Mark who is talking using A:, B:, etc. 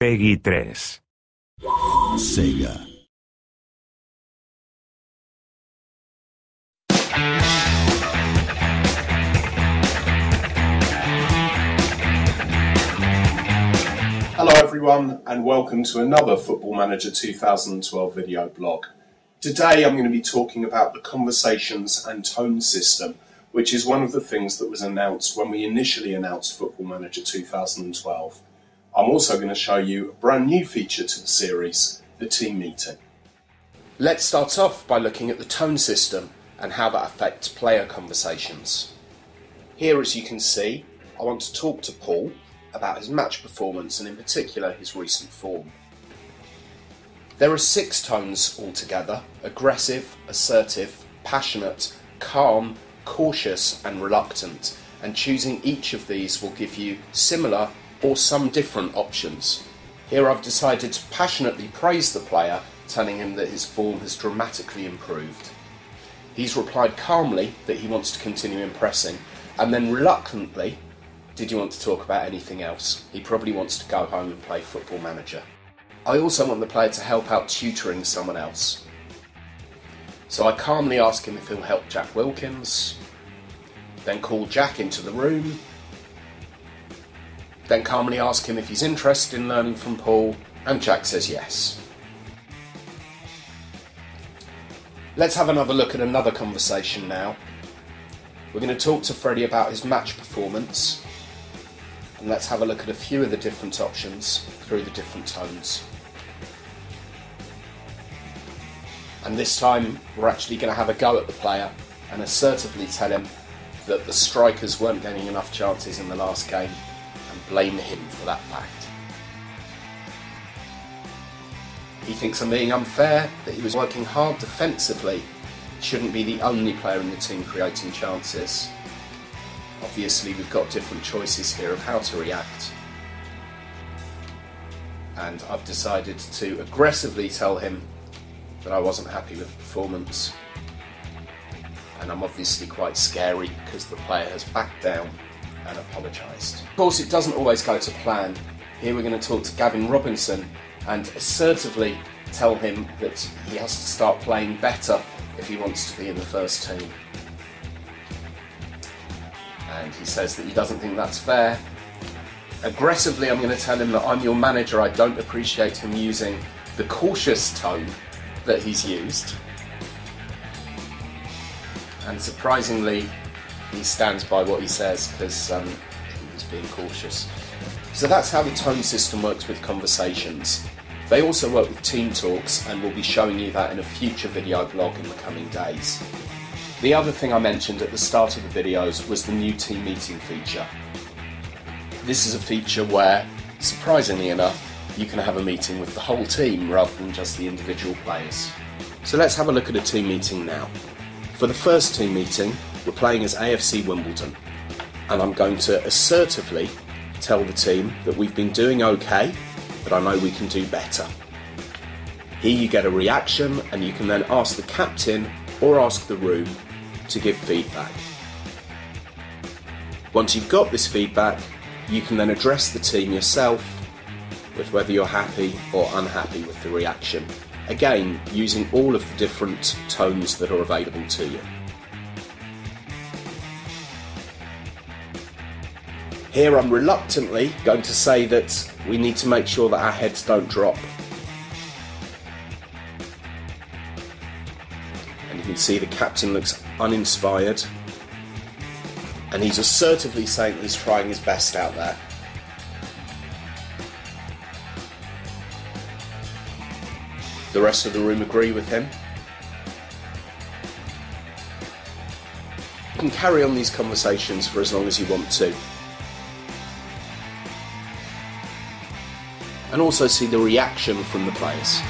A: Peggy 3.
B: Sega.
C: Hello everyone and welcome to another Football Manager 2012 video blog. Today I'm going to be talking about the conversations and tone system, which is one of the things that was announced when we initially announced Football Manager 2012. I'm also going to show you a brand new feature to the series, the team meeting. Let's start off by looking at the tone system and how that affects player conversations. Here, as you can see, I want to talk to Paul about his match performance and in particular his recent form. There are 6 tones altogether: aggressive, assertive, passionate, calm, cautious and reluctant, and choosing each of these will give you similar or some different options. Here I've decided to passionately praise the player, telling him that his form has dramatically improved. He's replied calmly that he wants to continue impressing, and then reluctantly, did you want to talk about anything else? He probably wants to go home and play Football Manager. I also want the player to help out tutoring someone else. So I calmly ask him if he'll help Jack Wilkins, then call Jack into the room, then calmly ask him if he's interested in learning from Paul, and Jack says yes. Let's have another look at another conversation now. We're going to talk to Freddie about his match performance, and let's have a look at a few of the different options through the different tones. And this time we're actually going to have a go at the player and assertively tell him that the strikers weren't getting enough chances in the last game and blame him for that fact. He thinks I'm being unfair, that he was working hard defensively. He shouldn't be the only player in the team creating chances. Obviously we've got different choices here of how to react. And I've decided to aggressively tell him that I wasn't happy with the performance. And I'm obviously quite scary because the player has backed down and apologised. Of course it doesn't always go to plan. Here we're going to talk to Gavin Robinson and assertively tell him that he has to start playing better if he wants to be in the first team. And he says that he doesn't think that's fair. Aggressively I'm going to tell him that I'm your manager, I don't appreciate him using the cautious tone that he's used. And surprisingly he stands by what he says because he was being cautious. So that's how the tone system works with conversations. They also work with team talks, and we'll be showing you that in a future video blog in the coming days. The other thing I mentioned at the start of the videos was the new team meeting feature. This is a feature where, surprisingly enough, you can have a meeting with the whole team rather than just the individual players. So let's have a look at a team meeting now. For the first team meeting, we're playing as AFC Wimbledon, and I'm going to assertively tell the team that we've been doing okay, but I know we can do better. Here you get a reaction, and you can then ask the captain or ask the room to give feedback. Once you've got this feedback, you can then address the team yourself with whether you're happy or unhappy with the reaction. Again, using all of the different tones that are available to you. Here I'm reluctantly going to say that we need to make sure that our heads don't drop. And you can see the captain looks uninspired, and he's assertively saying that he's trying his best out there. The rest of the room agree with him. You can carry on these conversations for as long as you want to. And also see the reaction from the players.